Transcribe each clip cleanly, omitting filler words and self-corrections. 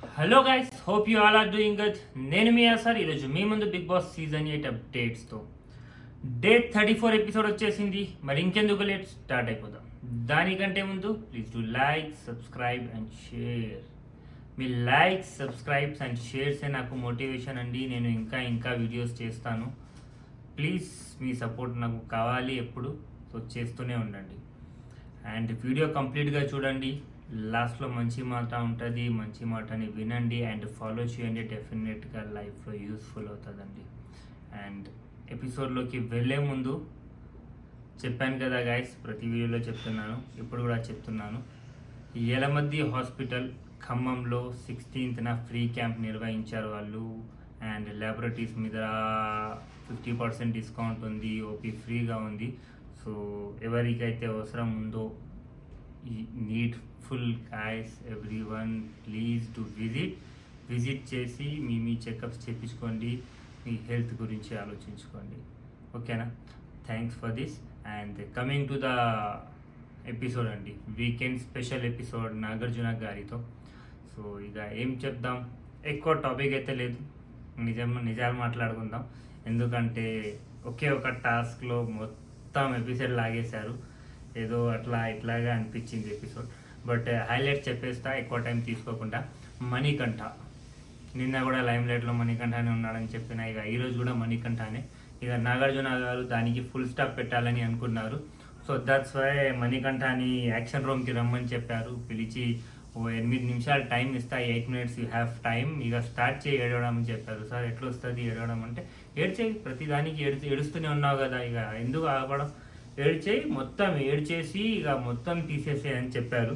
Hello guys, hope you all are doing good. నేను మీ sir ఈరోజు మీ ముందు బిగ్ బాస్ సీజన్ 8 అప్డేట్స్తో డే 34 ఎపిసోడ్ వచ్చేసింది. మరి ఇంకెందుకు లేట్, స్టార్ట్ అయిపోదాం. దానికంటే ముందు please do like, subscribe and share. మీ లైక్స్, సబ్స్క్రైబ్స్ అండ్ షేర్సే నాకు మోటివేషన్ అండి. నేను ఇంకా వీడియోస్ చేస్తాను. ప్లీజ్ మీ సపోర్ట్ నాకు కావాలి ఎప్పుడు. సో చేస్తూనే ఉండండి అండ్ వీడియో కంప్లీట్గా చూడండి. లాస్ట్లో మంచి మాట ఉంటుంది, మంచి మాటని వినండి అండ్ ఫాలో చేయండి. డెఫినెట్గా లైఫ్లో యూస్ఫుల్ అవుతుందండి. అండ్ ఎపిసోడ్లోకి వెళ్ళే ముందు చెప్పాను కదా గాయస్, ప్రతి వీడియోలో చెప్తున్నాను, ఇప్పుడు కూడా చెప్తున్నాను. యలమద్ది హాస్పిటల్ ఖమ్మంలో 16th ఫ్రీ క్యాంప్ నిర్వహించారు వాళ్ళు. అండ్ ల్యాబొరేటరీస్ మీద 50% డిస్కౌంట్ ఉంది, ఓపీ ఫ్రీగా ఉంది. సో ఎవరికైతే అవసరం ఉందో, needful guys, everyone please to visit చేసి మీ చెకప్స్ చేయించుకోండి, మీ హెల్త్ గురించి ఆలోచించుకోండి. ఓకేనా? Thanks for this. And coming to the episode అండి, వీకెండ్ స్పెషల్ ఎపిసోడ్ నాగార్జున గారితో. సో ఇక ఏం చెప్దాం, ఎక్కువ టాపిక్ అయితే లేదు, నిజాలు మాట్లాడుకుందాం. ఎందుకంటే ఒకే ఒక టాస్క్లో మొత్తం ఎపిసోడ్ లాగేశారు. ఏదో ఇట్లాగా అనిపించింది ఎపిసోడ్. బట్ హైలైట్స్ చెప్పేస్తా ఎక్కువ టైం తీసుకోకుండా. మణికంఠ నిన్న కూడా లైమ్లైట్లో మణికంఠనే ఉన్నాడని చెప్పిన, ఇక ఈరోజు కూడా మణికంఠనే. ఇక నాగార్జున గారు దానికి ఫుల్ స్టాప్ పెట్టాలని అనుకున్నారు. సో దట్స్ వై మణికంఠని యాక్షన్ రూమ్కి రమ్మని చెప్పారు. పిలిచి 8 నిమిషాలు టైం ఇస్తా, 8 minutes యూ హ్యావ్ టైం, ఇక స్టార్ట్ చేయి ఏడవడం అని చెప్పారు. సార్ ఎట్లా వస్తుంది ఏడవడం అంటే, ఏడ్చేయి, ప్రతిదానికి ఏడుస్తూనే ఉన్నావు కదా, ఇక ఎందుకు ఆగడం, ఏడ్చేయి, మొత్తం ఏడ్చేసి ఇక మొత్తం తీసేసే అని చెప్పారు.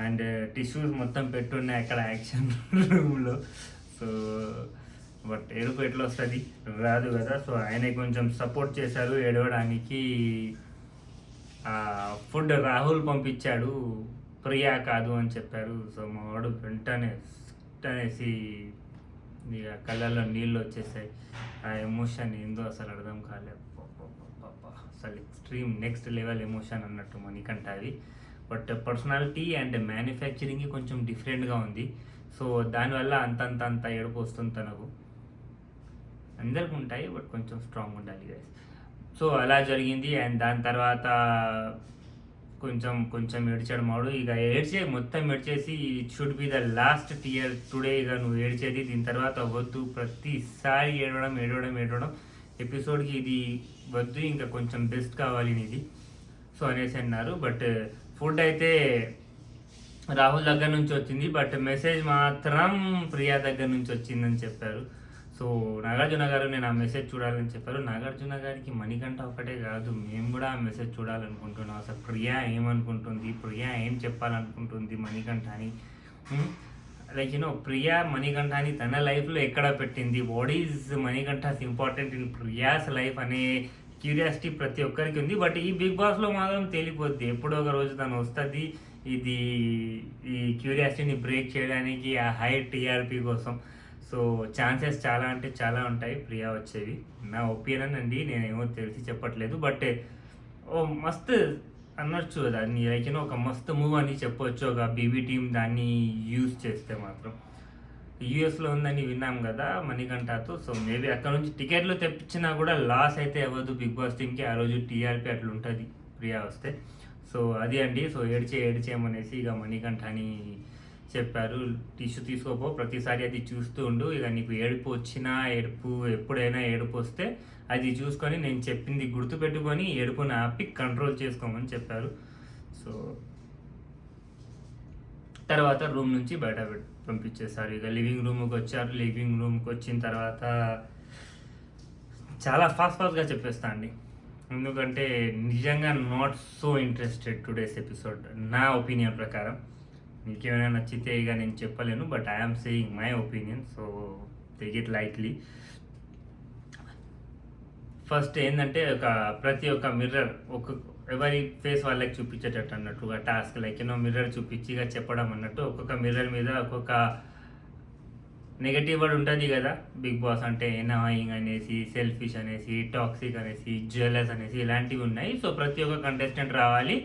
అండ్ టిష్యూస్ మొత్తం పెట్టున్నాయి అక్కడ యాక్షన్ రూమ్లో. సో బట్ ఏడుపు ఎట్లా వస్తుంది, రాదు కదా. సో ఆయన కొంచెం సపోర్ట్ చేశారు ఏడవడానికి. ఫుడ్ రాహుల్ పంపించాడు, ప్రియా కాదు అని చెప్పారు. సో మా వాడు వెంటనే అనేసి ఇక కళ్ళల్లో నీళ్ళు వచ్చేసాయి. ఆ ఎమోషన్ ఏందో అసలు అర్థం కాలేదు. అసలు ఎక్స్ట్రీమ్ నెక్స్ట్ లెవెల్ ఎమోషన్ అన్నట్టు మణికంఠ అది. బట్ పర్సనాలిటీ అండ్ మ్యానుఫ్యాక్చరింగ్ కొంచెం డిఫరెంట్గా ఉంది. సో దానివల్ల అంత ఏడుపు వస్తుంది తనకు. అందరికి ఉంటాయి, బట్ కొంచెం స్ట్రాంగ్ ఉండాలి గైస్. సో అలా జరిగింది. అండ్ దాని తర్వాత కొంచెం ఏడ్చాడు మాడు. ఇక మొత్తం ఏడ్చేసి, it should be the last tear today, ఇక నువ్వు ఏడ్చేది దీని తర్వాత వద్దు, ప్రతిసారి ఏడవడం ఎపిసోడ్కి ఇది వద్దు, ఇంకా కొంచెం బెస్ట్ కావాలి నీది, సో అనేసి అన్నారు. బట్ ఫుడ్ అయితే రాహుల్ దగ్గర నుంచి వచ్చింది, బట్ మెసేజ్ మాత్రం ప్రియా దగ్గర నుంచి వచ్చిందని చెప్పారు. సో నాగార్జున గారు నేను ఆ మెసేజ్ చూడాలని చెప్పారు. నాగార్జున గారికి మణికంఠ ఒకటే కాదు, మేము కూడా ఆ మెసేజ్ చూడాలనుకుంటున్నాం. అసలు ప్రియా ఏమనుకుంటుంది, ప్రియా ఏం చెప్పాలనుకుంటుంది మణికంఠ అని. లైక్ ప్రియా మణికంఠని తన లైఫ్లో ఎక్కడ పెట్టింది, what is Manikanta's important in Priya's life అనే క్యూరియాసిటీ ప్రతి ఒక్కరికి ఉంది. బట్ ఈ బిగ్ బాస్లో మాత్రం తేలిపోద్ది, ఎప్పుడో ఒక రోజు తను వస్తుంది ఈ క్యూరియాసిటీని బ్రేక్ చేయడానికి, ఆ హై టీఆర్పీ కోసం. సో ఛాన్సెస్ చాలా అంటే చాలా ఉంటాయి ప్రియా వచ్చేవి, నా ఒపీనియన్ అండి, నేనేమో తెలిసి చెప్పట్లేదు. బట్ ఓ మస్త్ అనొచ్చు దాన్ని, లైక్ ఒక మస్తు మూవ్ అని చెప్పొచ్చు. ఒక బీబీ టీం దాన్ని యూజ్ చేస్తే మాత్రం. యూఎస్లో ఉందని విన్నాం కదా మణికంఠతో. సో మేబీ అక్కడ నుంచి టికెట్లు తెప్పించినా కూడా లాస్ అయితే అవ్వదు బిగ్ బాస్ టీంకి. ఆ రోజు టీఆర్పీ అట్లా ఉంటుంది ప్రియా వస్తే. సో అది అండి. సో ఏడ్చేయమనేసి ఇక మణికంఠని చెప్పారు. టిష్యూ తీసుకోపో, ప్రతిసారి అది చూస్తూ ఉండు, ఇక నీకు ఏడుపు వచ్చినా ఎప్పుడైనా ఏడుపు వస్తే అది చూసుకొని నేను చెప్పింది గుర్తుపెట్టుకొని ఏడుపుని ఆపి కంట్రోల్ చేసుకోమని చెప్పారు. సో తర్వాత రూమ్ నుంచి బయట పంపించేశారు. ఇక లివింగ్ రూమ్కి వచ్చారు. లివింగ్ రూమ్కి వచ్చిన తర్వాత చాలా ఫాస్ట్గా చెప్పేస్తా అండి, ఎందుకంటే నిజంగా not so interested today's episode నా ఒపీనియన్ ప్రకారం. మీకు ఏమైనా నచ్చితే ఇక నేను చెప్పలేను, but I'm saying my opinion, so take it lightly. First ఏంటంటే ప్రతి ఒక్క మిర్రర్ ఎవరి ఫేస్ వాళ్ళకి చూపించేటట్టు అన్నట్టు ఒక టాస్క్, లైక్ మిర్రర్ చూపించి ఇక చెప్పడం అన్నట్టు. ఒక్కొక్క మిర్రర్ మీద ఒక్కొక్క నెగటివ్ వర్డ్ ఉంటుంది కదా బిగ్ బాస్ అంటే. ఎనహాయింగ్ అనేసి, సెల్ఫిష్ అనేసి, టాక్సిక్ అనేసి, జెలస్ అనేసి ఇలాంటివి ఉన్నాయి. సో ప్రతి ఒక్క కంటెస్టెంట్ రావాలి,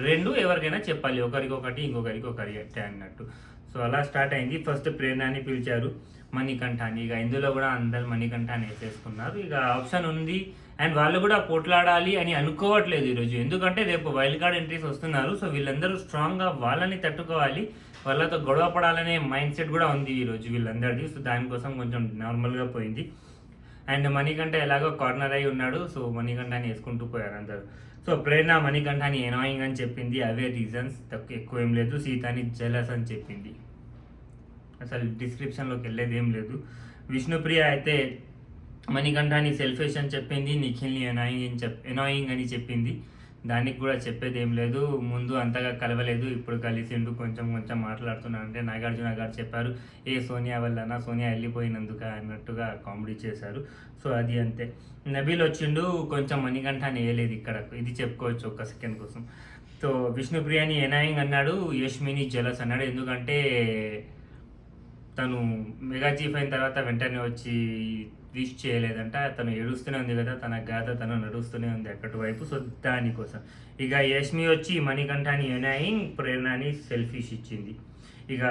2 ఎవరికైనా చెప్పాలి, ఒకరికొకటి ఇంకొకరికి ఒకటి అన్నట్టు. సో అలా స్టార్ట్ అయింది. ఫస్ట్ ప్రేరణని పిలిచారు, మణికంఠాని. ఇక ఇందులో కూడా అందరు మణికంఠాన్ని వేసేసుకున్నారు. ఇక ఆప్షన్ ఉంది అండ్ వాళ్ళు కూడా పోట్లాడాలి అని అనుకోవట్లేదు ఈరోజు, ఎందుకంటే రేపు వైల్డ్ కార్డ్ ఎంట్రీస్ వస్తున్నారు. సో వీళ్ళందరూ స్ట్రాంగ్గా వాళ్ళని తట్టుకోవాలి, వాళ్ళతో గొడవ పడాలనే మైండ్ సెట్ కూడా ఉంది ఈరోజు వీళ్ళందరిది. సో దానికోసం కొంచెం నార్మల్గా పోయింది. అండ్ మణికంఠ ఎలాగో కార్నర్ అయి ఉన్నాడు, సో మణికంఠాన్ని వేసుకుంటూ పోయారు అందరు. సో ప్రేరణ మణికంఠాన్ని ఎనాయింగ్ అని చెప్పింది, అవే రీజన్స్, తక్కువ ఎక్కువ ఏం లేదు. సీతాని జెలస్ అని చెప్పింది, అసలు డిస్క్రిప్షన్లోకి వెళ్ళేది ఏం లేదు. విష్ణుప్రియ అయితే మణికంఠాన్ని సెల్ఫిష్ అని చెప్పింది, నిఖిల్ని ఎనాయింగ్ అని చెప్పింది. దానికి కూడా చెప్పేది ఏం లేదు, ముందు అంతగా కలవలేదు, ఇప్పుడు కలిసిండు, కొంచెం కొంచెం మాట్లాడుతున్నాడు. అంటే నాగార్జున గారు చెప్పారు, ఏ సోనియా వల్లనా, సోనియా వెళ్ళిపోయినందుక అన్నట్టుగా కామెడీ చేశారు. సో అది అంతే. నబీల్ వచ్చిండు, కొంచెం మణికంఠాన్ని వేయలేదు ఇక్కడ, ఇది చెప్పుకోవచ్చు ఒక్క సెకండ్ కోసం. సో విష్ణుప్రియని ఎనాయింగ్ అన్నాడు, యష్మిని జలస్ అన్నాడు. ఎందుకంటే తను మెగా చీఫ్ అయిన తర్వాత వెంటనే వచ్చి విష్ చేయలేదంట, తను ఏడుస్తూనే ఉంది కదా, తన గాథ తను నడుస్తూనే ఉంది అక్కడి వైపు. సో దానికోసం ఇక యష్మి వచ్చి మణికంఠాన్ని ఎనాయింగ్, ప్రేరణని సెల్ఫిష్ ఇచ్చింది. ఇక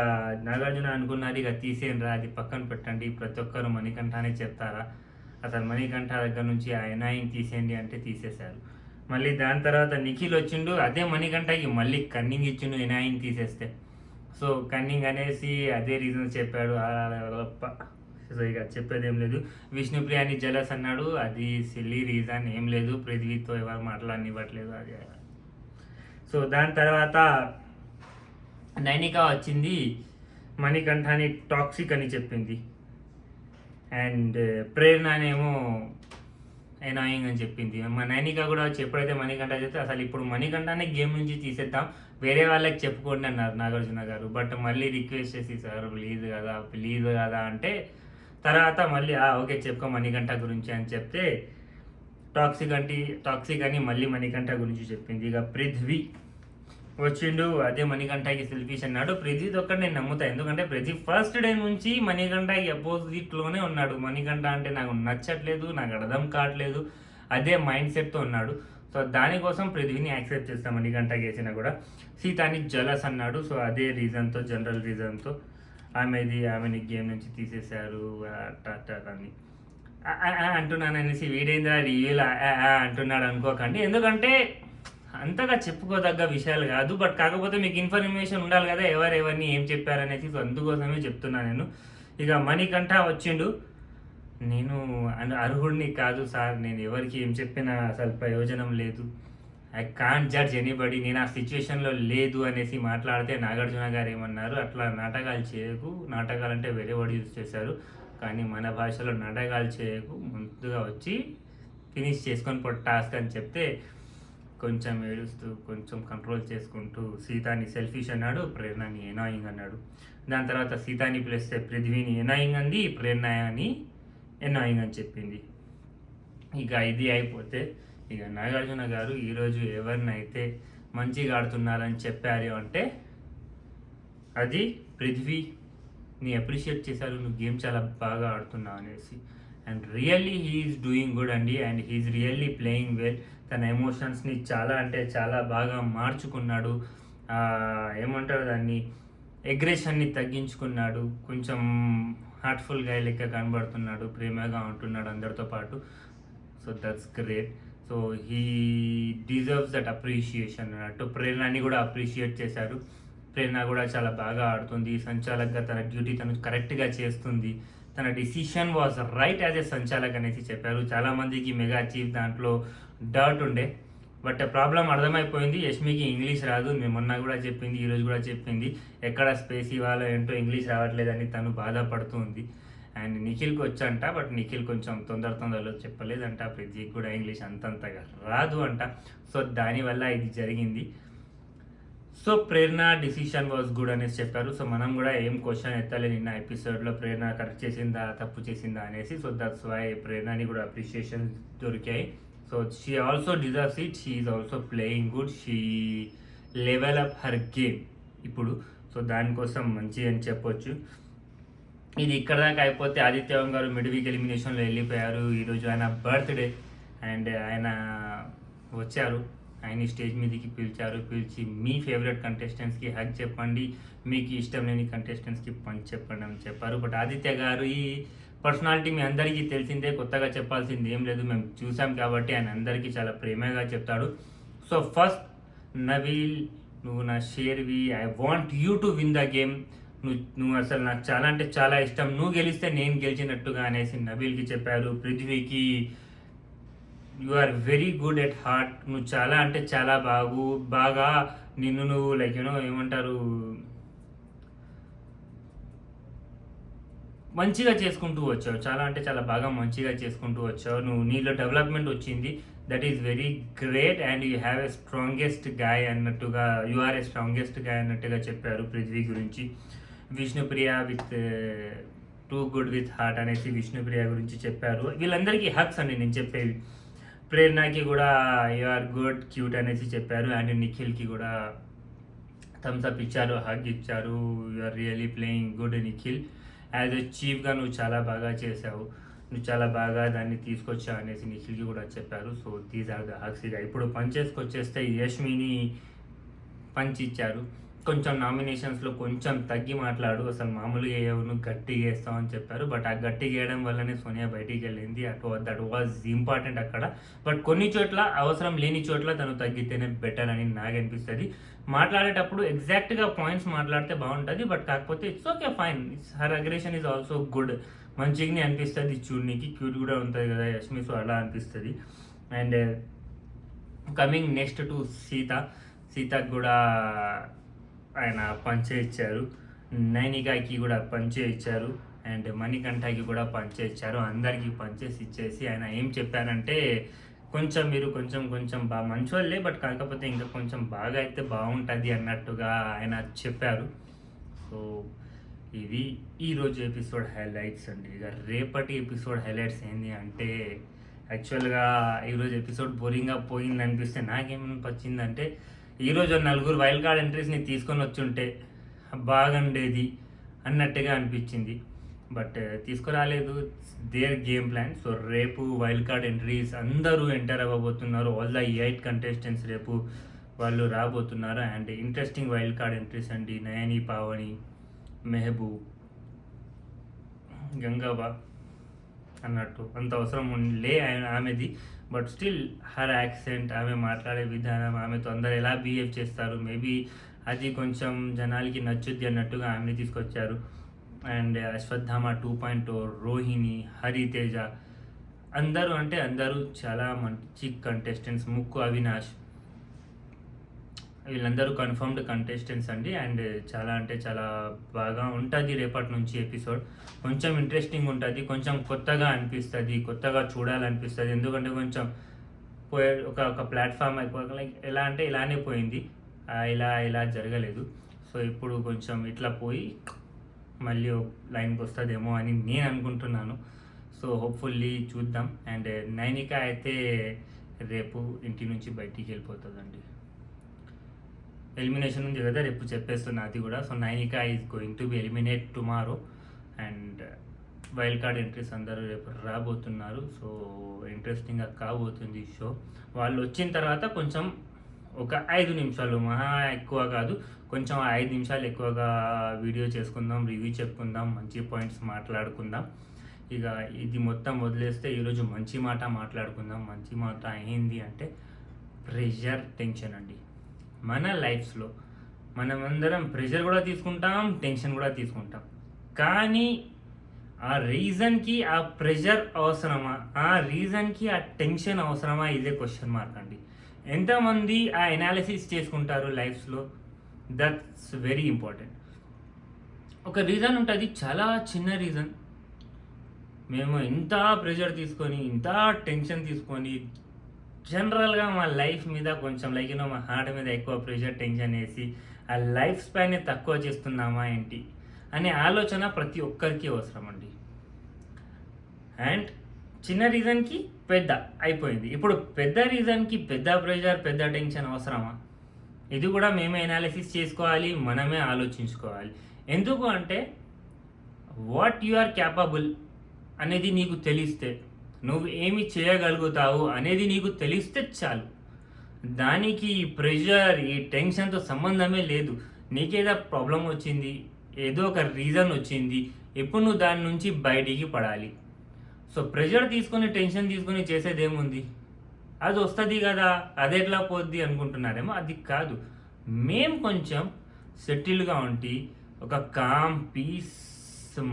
నాగార్జున అనుకున్నారు, ఇక తీసేయండి రా, అది పక్కన పెట్టండి, ప్రతి ఒక్కరు మణికంఠానే చెప్తారా, అసలు మణికంఠ దగ్గర నుంచి ఆ ఎనాయింగ్ తీసేయండి అంటే తీసేశారు. మళ్ళీ దాని తర్వాత నిఖిల్ వచ్చిండు, అదే మణికంఠకి మళ్ళీ కన్నింగ్ ఇచ్చిండు ఎనాయింగ్ తీసేస్తే. సో కన్నింగ్ అనేసి అదే రీజన్ చెప్పాడు. సో ఇక చెప్పేది ఏం లేదు. విష్ణుప్రియాని జలస్ అన్నాడు, అది సిల్లీ రీజన్, ఏం లేదు, పృథ్వీతో ఎవరు మాట్లాడనివ్వట్లేదు అది. సో దాని తర్వాత నైనిక వచ్చింది, మణికంఠాని టాక్సిక్ అని చెప్పింది. అండ్ ప్రేరణనేమో ఎనాయింగ్ అని చెప్పింది. మా నైనిక కూడా వచ్చి ఎప్పుడైతే మణికంఠ చెప్తే అసలు ఇప్పుడు మణికంఠాన్ని గేమ్ నుంచి తీసేద్దాం, వేరే వాళ్ళకి చెప్పుకోండి అన్నారు నాగార్జున గారు. బట్ మళ్ళీ రిక్వెస్ట్ చేసి, సార్ ప్లీజ్ కదా అంటే తర్వాత మళ్ళీ ఓకే చెప్పుకో మణికంఠ గురించి అని చెప్తే టాక్సిక్ అని మళ్ళీ మణికంఠ గురించి చెప్పింది. ఇక పృథ్వీ వచ్చిండు, అదే మణికంఠకి సెల్ఫిష్ అన్నాడు. పృథ్వీది ఒక్కటి నేను నమ్ముతా, ఎందుకంటే పృథ్వీ ఫస్ట్ డే నుంచి మణికంఠకి అపోజిట్లోనే ఉన్నాడు. మణికంఠ అంటే నాకు నచ్చట్లేదు, నాకు అర్థం కావట్లేదు, అదే మైండ్ సెట్తో ఉన్నాడు. సో దానికోసం పృథ్వీని యాక్సెప్ట్ చేస్తాం మణికంఠకి వేసినా కూడా. సీతాని జలస్ అన్నాడు, సో అదే రీజన్తో, జనరల్ రీజన్తో ఆమెని గేమ్ నుంచి తీసేశారు అని అంటున్నాను అనేసి వీడేంద్ర రివ్యూలు అంటున్నాడు అనుకోకండి, ఎందుకంటే అంతగా చెప్పుకోదగ్గ విషయాలు కాదు. బట్ కాకపోతే మీకు ఇన్ఫర్మేషన్ ఉండాలి కదా, ఎవరెవరిని ఏం చెప్పారనేసి. సో అందుకోసమే చెప్తున్నా నేను. ఇక మణికంఠ వచ్చిండు, నేను అర్హుడిని కాదు సార్, నేను ఎవరికి ఏం చెప్పినా అసలు ప్రయోజనం లేదు, ఐ కాంట్ జడ్జ్ ఎనీబడి, నేను ఆ సిచ్యువేషన్లో లేదు అనేసి మాట్లాడితే నాగార్జున గారు ఏమన్నారు, అట్లా నాటకాలు చేయకు, నాటకాలు అంటే వేరే వర్డ్ యూజ్ చేశారు, కానీ మన భాషలో నాటకాలు చేయకు, ముందుగా వచ్చి ఫినిష్ చేసుకొని టాస్క్ అని చెప్తే కొంచెం ఏడుస్తూ కొంచెం కంట్రోల్ చేసుకుంటూ సీతాని సెల్ఫిష్ అన్నాడు, ప్రేరణని ఎనాయింగ్ అన్నాడు. దాని తర్వాత సీతాని పిలిస్తే పృథ్వీని ఎనాయింగ్ అంది, ప్రేరణని ఎనాయింగ్ అని చెప్పింది. ఇక ఇది అయిపోతే ఇక నాగార్జున గారు ఈరోజు ఎవరినైతే మంచిగా ఆడుతున్నారని చెప్పారు అంటే అది పృథ్వీని అప్రిషియేట్ చేశారు, నువ్వు గేమ్ చాలా బాగా ఆడుతున్నావు అనేసి. And really he's doing good అండి, and he's really playing well. తన ఎమోషన్స్ని చాలా అంటే చాలా బాగా మార్చుకున్నాడు, ఏమంటారు దాన్ని, అగ్రెషన్ని తగ్గించుకున్నాడు, కొంచెం హార్ట్ఫుల్గా లెక్క కనబడుతున్నాడు, ప్రేమగా ఉంటున్నాడు అందరితో పాటు. So that's great. So he deserves that appreciation అన్నట్టు. ప్రేరణని కూడా అప్రిషియేట్ చేశారు. ప్రేరణ కూడా చాలా బాగా ఆడుతుంది, సంచాలక్గా తన డ్యూటీ తను కరెక్ట్గా చేస్తుంది, తన decision was right as a sanchalak అనేసి చెప్పారు. చాలామందికి మెగా చీఫ్ దాంట్లో డౌట్ ఉండే, బట్ ప్రాబ్లం అర్థమైపోయింది. యష్మికి ఇంగ్లీష్ రాదు, మేము మొన్న కూడా చెప్పింది, ఈరోజు కూడా చెప్పింది, ఎక్కడ స్పేస్ ఇవ్వాలో ఏంటో ఇంగ్లీష్ రావట్లేదని తను బాధపడుతూ ఉంది. అండ్ నిఖిల్కి వచ్చంట, బట్ నిఖిల్ కొంచెం తొందరలో చెప్పలేదంట, పృథ్వీకి కూడా ఇంగ్లీష్ అంతంతగా రాదు అంట. సో దానివల్ల ఇది జరిగింది. So Prerana decision was good అనేసి చెప్పారు. సో మనం కూడా ఏం క్వశ్చన్ ఎత్తాలి నిన్న ఎపిసోడ్లో, ప్రేరణ కరెక్ట్ చేసిందా తప్పు చేసిందా అనేసి. సో దట్స్ వై ప్రేరణని కూడా అప్రిషియేషన్ దొరికాయి. So she also deserves it, she is also playing good, she level up her game ఇప్పుడు. సో దానికోసం మంచి అని చెప్పొచ్చు. ఇది ఇక్కడ దాకా అయిపోతే ఆదిత్య గారు మిడ్ వీక్ ఎలిమినేషన్లో వెళ్ళిపోయారు. ఈరోజు ఆయన బర్త్డే అండ్ ఆయన వచ్చారు ఆయన స్టేజ్ మీదకి పిలిచి మీ ఫేవరెట్ కంటెస్టెంట్స్కి హక్ చెప్పండి, మీకు ఇష్టం లేని కంటెస్టెంట్స్కి పంచ్ చెప్పండి అని చెప్పారు. బట్ ఆదిత్య గారు ఈ పర్సనాలిటీ మీ అందరికీ తెలిసిందే, కొత్తగా చెప్పాల్సింది ఏం లేదు, మేము చూసాం కాబట్టి ఆయన అందరికీ చాలా ప్రేమగా చెప్తాడు. సో ఫస్ట్ నవీల్, నువ్వు నా షేర్వి, I want you to win the game, నువ్వు అసలు నాకు చాలా అంటే చాలా ఇష్టం, నువ్వు గెలిస్తే నేను గెలిచినట్టుగా అనేసి నబీల్కి చెప్పారు. పృథ్వీకి you are very good at heart, నువ్వు చాలా అంటే చాలా బాగా నిన్ను నువ్వు లైక్ ఏమంటారు మంచిగా చేసుకుంటూ వచ్చావు, చాలా అంటే చాలా బాగా మంచిగా చేసుకుంటూ వచ్చావు, నువ్వు నీలో డెవలప్మెంట్ వచ్చింది, that is very great and you have a strongest guy అన్నట్టుగా, you are a strongest guy అన్నట్టుగా చెప్పారు పృథ్వీ గురించి. Vishnupriya with too good with heart అనేసి విష్ణుప్రియ గురించి చెప్పారు. వీళ్ళందరికీ హక్స్ అండి నేను చెప్పేవి. ప్రేరణకి కూడా యు ఆర్ గుడ్ క్యూట్ అనేసి చెప్పారు. అండ్ నిఖిల్కి కూడా థమ్స్ అప్ ఇచ్చారు, హగ్ ఇచ్చారు. You are really playing good Nikhil, as a చీఫ్గా నువ్వు చాలా బాగా చేసావు, నువ్వు చాలా బాగా దాన్ని తీసుకొచ్చావు అనేసి నిఖిల్కి కూడా చెప్పారు. So these are the hacks. ఇక ఇప్పుడు పంచెస్కి వచ్చేస్తే యష్మిని పంచ్ ఇచ్చారు. కొంచెం నామినేషన్స్లో కొంచెం తగ్గి మాట్లాడు, అసలు మామూలుగా వేయవు, నువ్వు గట్టిగా వేస్తావు అని చెప్పారు. బట్ ఆ గట్టిగా వేయడం వల్లనే సోనియా బయటికి వెళ్ళింది. దట్ వాజ్ ఇంపార్టెంట్ అక్కడ. బట్ కొన్ని చోట్ల అవసరం లేని చోట్ల తను తగ్గితేనే బెటర్ అని నాకు అనిపిస్తుంది. మాట్లాడేటప్పుడు ఎగ్జాక్ట్గా పాయింట్స్ మాట్లాడితే బాగుంటుంది. బట్ కాకపోతే it's okay, fine, her aggression is also good, మంచిగానే అనిపిస్తుంది చూడడానికి, క్యూట్ కూడా ఉంటుంది కదా యష్మి, సో అలా అనిపిస్తుంది. అండ్ కమింగ్ నెక్స్ట్ టు సీతకు కూడా ఆయన పంచే ఇచ్చారు, నైనికాకి కూడా పంచే ఇచ్చారు, అండ్ మణికంఠకి కూడా పంచే ఇచ్చారు. అందరికీ పంచేసి ఇచ్చేసి ఆయన ఏం చెప్పారంటే మీరు కొంచెం బాగా మంచోళ్ళే, బట్ కాకపోతే ఇంకా కొంచెం బాగా అయితే బాగుంటుంది అన్నట్టుగా ఆయన చెప్పారు. సో ఇవి ఈరోజు ఎపిసోడ్ హైలైట్స్ అండి. ఇక రేపటి ఎపిసోడ్ హైలైట్స్ ఏంటి అంటే, యాక్చువల్గా ఈరోజు ఎపిసోడ్ బోరింగ్గా పోయింది అనిపిస్తే నాకేమనిపించిందంటే, ఈరోజు 4 వైల్డ్ కార్డ్ ఎంట్రీస్ని తీసుకొని వచ్చుంటే బాగుండేది అన్నట్టుగా అనిపించింది. బట్ తీసుకురాలేదు, దేర్ గేమ్ ప్లాన్. సో రేపు వైల్డ్ కార్డ్ ఎంట్రీస్ అందరూ ఎంటర్ అవ్వబోతున్నారు. ఆల్ ద 8 కంటెస్టెంట్స్ రేపు వాళ్ళు రాబోతున్నారు. And interesting wild card entries అండి. నయని, పావని, మెహబూబ్, గంగాబా అన్నట్టు అంత అవసరం లే ఆమెది. బట్ స్టిల్ హర్ యాక్సెంట్, ఆమె మాట్లాడే విధానం, ఆమెతో అందరు ఎలా బిహేవ్ చేస్తారు, మేబీ అది కొంచెం జనాలకి నచ్చుద్ది అన్నట్టుగా ఆమెని తీసుకొచ్చారు. అండ్ అశ్వత్థామ 2.0, రోహిణి, హరితేజ, అందరూ చాలా మంచి కంటెస్టెంట్స్. ముక్కు అవినాష్, వీళ్ళందరూ కన్ఫర్మ్డ్ కంటెస్టెంట్స్ అండి. అండ్ చాలా అంటే చాలా బాగా ఉంటుంది రేపటి నుంచి ఎపిసోడ్. కొంచెం ఇంట్రెస్టింగ్ ఉంటుంది, కొంచెం కొత్తగా అనిపిస్తుంది, కొత్తగా చూడాలనిపిస్తుంది. ఎందుకంటే కొంచెం ఒక ప్లాట్ఫామ్ అయిపోయి లైక్ ఎలా అంటే ఇలానే పోయింది, ఇలా జరగలేదు. సో ఇప్పుడు కొంచెం ఇట్లా పోయి మళ్ళీ లైన్కి వస్తుందేమో అని నేను అనుకుంటున్నాను. సో హోప్ఫుల్లీ చూద్దాం. అండ్ నైనిక అయితే రేపు ఇంటి నుంచి బయటికి వెళ్ళిపోతుందండి. ఎలిమినేషన్ ఉంది కదా, రేపు చెప్పేస్తున్నా అది కూడా. So Nainika is going to be eliminate tomorrow. And wild card entries అందరూ రేపు రాబోతున్నారు. సో ఇంట్రెస్టింగ్గా కాబోతుంది షో. వాళ్ళు వచ్చిన తర్వాత కొంచెం ఒక 5 నిమిషాలు, మహా ఎక్కువ కాదు, కొంచెం 5 నిమిషాలు ఎక్కువగా వీడియో చేసుకుందాం, రివ్యూ చెప్పుకుందాం, మంచి పాయింట్స్ మాట్లాడుకుందాం. ఇక ఇది మొత్తం వదిలేస్తే ఈరోజు మంచి మాట మాట్లాడుకుందాం. మంచి మాట ఏంది అంటే ప్రెషర్, టెన్షన్ అండి. మన లైఫ్స్లో మనమందరం ప్రెషర్ కూడా తీసుకుంటాం, టెన్షన్ కూడా తీసుకుంటాం. కానీ ఆ రీజన్కి ఆ ప్రెషర్ అవసరమా, ఆ రీజన్కి ఆ టెన్షన్ అవసరమా, ఇదే క్వశ్చన్ మార్క్ అండి. ఎంతమంది ఆ ఎనాలిసిస్ చేసుకుంటారు లైఫ్స్లో, దట్స్ వెరీ ఇంపార్టెంట్. ఒక రీజన్ ఉంటుంది, చాలా చిన్న రీజన్, మేము ఇంత ప్రెషర్ తీసుకొని, ఇంత టెన్షన్ తీసుకొని, జనరల్గా మా లైఫ్ మీద కొంచెం లైక్ మా హార్ట్ మీద ఎక్కువ ప్రెషర్, టెన్షన్ వేసి ఆ లైఫ్ స్పాన్ని తక్కువ చేస్తున్నామా ఏంటి అనే ఆలోచన ప్రతి ఒక్కరికి అవసరం అండి. అండ్ చిన్న రీజన్కి పెద్ద అయిపోయింది, ఇప్పుడు పెద్ద రీజన్కి పెద్ద ప్రెషర్, పెద్ద టెన్షన్ అవసరమా? ఇది కూడా మేమే అనాలిసిస్ చేసుకోవాలి, మనమే ఆలోచించుకోవాలి. ఎందుకు అంటే వాట్ యు ఆర్ క్యాపబుల్ అనేది నీకు తెలిస్తే, నువ్వు ఏమి చేయగలుగుతావు అనేది నీకు తెలిస్తే చాలు. దానికి ఈ ప్రెషర్ ఈ టెన్షన్తో సంబంధమే లేదు. నీకేదో ప్రాబ్లం వచ్చింది, ఏదో ఒక రీజన్ వచ్చింది, ఇప్పుడు నువ్వు దాని నుంచి బయటికి పడాలి. సో ప్రెషర్ తీసుకొని టెన్షన్ తీసుకొని చేసేది ఏముంది, అది వస్తుంది కదా, అది ఎట్లా పోద్ది అనుకుంటున్నారేమో. అది కాదు. మేము కొంచెం సెటిల్గా ఉండి ఒక కామ్ పీస్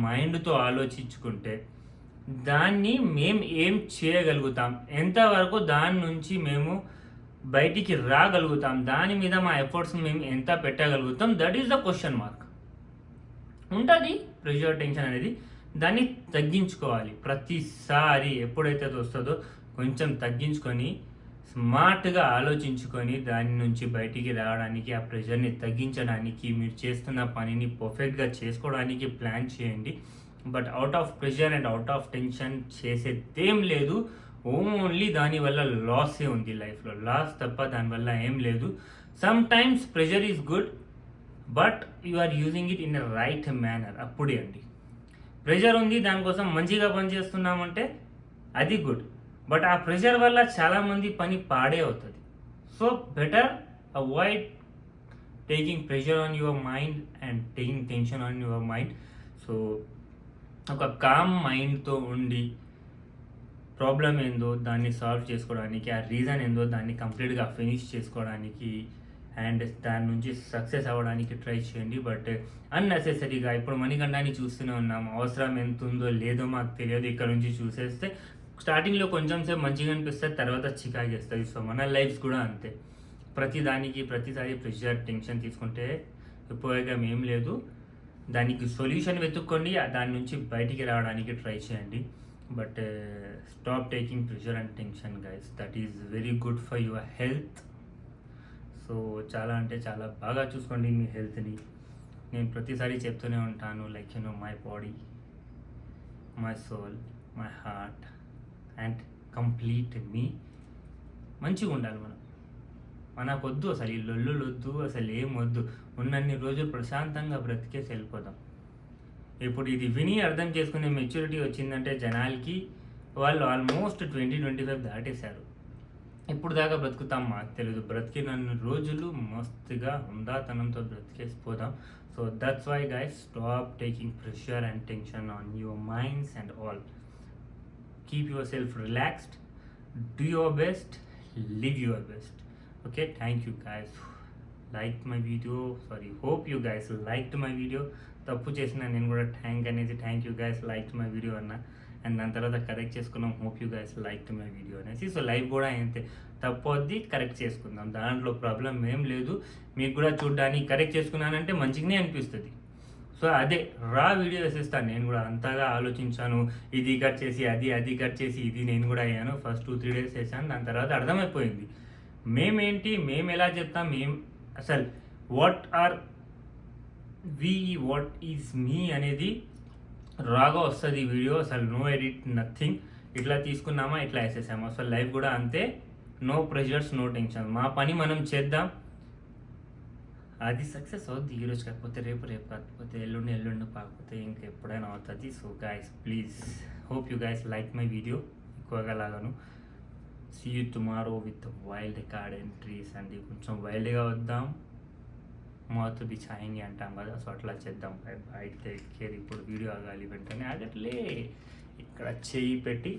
మైండ్తో ఆలోచించుకుంటే దాన్ని మేము ఏం చేయగలుగుతాం, ఎంతవరకు దాని నుంచి మేము బయటికి రాగలుగుతాం, దాని మీద మా ఎఫర్ట్స్ మేము ఎంత పెట్టగలుగుతాం, that is the question mark. ఉంటుంది ప్రెషర్ టెన్షన్ అనేది, దాన్ని తగ్గించుకోవాలి. ప్రతిసారి ఎప్పుడైతే అది వస్తుందో కొంచెం తగ్గించుకొని స్మార్ట్గా ఆలోచించుకొని దాని నుంచి బయటికి రావడానికి, ఆ ప్రెషర్ని తగ్గించడానికి, మీరు చేస్తున్న పనిని పర్ఫెక్ట్గా చేసుకోవడానికి ప్లాన్ చేయండి. But out of pressure and out of tension చేసేదేం లేదు. ఓన్లీ దానివల్ల లాసే ఉంది లైఫ్లో, లాస్ తప్ప దానివల్ల ఏం లేదు. Sometimes pressure is good, but you are using it in a right manner. అప్పుడే అండి. ప్రెషర్ ఉంది, దానికోసం మంచిగా పనిచేస్తున్నామంటే అది గుడ్, బట్ ఆ ప్రెషర్ వల్ల చాలామంది పని పాడే అవుతుంది. So better avoid taking pressure on your mind and taking tension on your mind. So ఒక కామ్ మైండ్తో ఉండి ప్రాబ్లం ఏందో దాన్ని సాల్వ్ చేసుకోవడానికి, ఆ రీజన్ ఏందో దాన్ని కంప్లీట్గా ఫినిష్ చేసుకోవడానికి అండ్ దాని నుంచి సక్సెస్ అవ్వడానికి ట్రై చేయండి. బట్ అన్నెసెసరీగా ఇప్పుడు మణికంఠాన్ని చూస్తూనే ఉన్నాం, అవసరం ఎంత ఉందో లేదో మాకు తెలియదు, ఇక్కడ నుంచి చూసేస్తే స్టార్టింగ్లో కొంచెం సేపు మంచిగా అనిపిస్తుంది, తర్వాత చికాగేస్తుంది. సో మన లైఫ్స్ కూడా అంతే. ప్రతిసారి ప్రెషర్ టెన్షన్ తీసుకుంటే ఉపయోగం ఏం లేదు. దానికి సొల్యూషన్ వెతుక్కోండి, దాని నుంచి బయటికి రావడానికి ట్రై చేయండి. But stop taking pressure and tension guys, that is very good for your health. So చాలా అంటే చాలా బాగా చూసుకోండి మీ హెల్త్ని. నేను ప్రతిసారి చెప్తూనే ఉంటాను, like my body, my soul, my heart and complete me మంచిగా ఉండాలి. మనకొద్దు అసలు ఈ లొల్లులు వద్దు, అసలు ఏం వద్దు. ఉన్నన్ని రోజులు ప్రశాంతంగా బ్రతికేసి వెళ్ళిపోదాం. ఇప్పుడు ఇది విని అర్థం చేసుకునే మెచ్యూరిటీ వచ్చిందంటే జనాలకి, వాళ్ళు ఆల్మోస్ట్ 20-25 దాటేశారు. ఇప్పుడు దాకా బ్రతుకుతాం మాకు తెలియదు, బ్రతికినన్ని రోజులు మస్తుగా హుందాతనంతో బ్రతికేసిపోదాం. So that's why guys, stop taking pressure and tension on your minds and all. Keep yourself relaxed, do your best, live your best. Okay, thank you guys. Like my video, hope you guys liked my video. తప్పు చేసిన నేను కూడా thank you guys like my video అన్న, and దాని తర్వాత correct చేసుకున్నాం. Hope you guys like my video అనేసి. So live కూడా అంతే, తప్పు వద్ది కరెక్ట్ చేసుకుందాం, దాంట్లో ప్రాబ్లం ఏం లేదు. మీకు కూడా చూడడానికి కరెక్ట్ చేసుకున్నానంటే మంచిగానే అనిపిస్తుంది. సో అదే రా వీడియో వేసేస్తాను. నేను కూడా అంతగా ఆలోచించాను, ఇది కట్ చేసి అది కట్ చేసి ఇది నేను కూడా అయ్యాను. ఫస్ట్ 2-3 days వేసాను, దాని తర్వాత అర్థమైపోయింది మేము ఎలా చెప్తాం, అసలు వాట్ ఈజ్ మీ అనేది రాగా వస్తుంది వీడియో. అసలు నో ఎడిట్, నథింగ్. ఇట్లా తీసుకున్నామా, ఇట్లా వేసేసామా. అసలు లైఫ్ కూడా అంతే, నో ప్రెషర్స్, నో టెన్షన్. మా పని మనం చేద్దాం, అది సక్సెస్ అవుద్ది. ఈరోజు కాకపోతే రేపు కాకపోతే ఎల్లుండి కాకపోతే ఇంకెప్పుడైనా అవుతుంది. So guys please, hope you guys like my video ఎక్కువగా లాగాను. See you tomorrow with wild card entries అండి. కొంచెం వైల్డ్గా వద్దాం, మౌత్ బిచాయింగ్ అంటాం కదా, సో అట్లా చేద్దాం. Bye take care. ఇప్పుడు వీడియో ఆగాలి, వెంటనే ఆగట్లే. ఇక్కడ చెయ్యి పెట్టి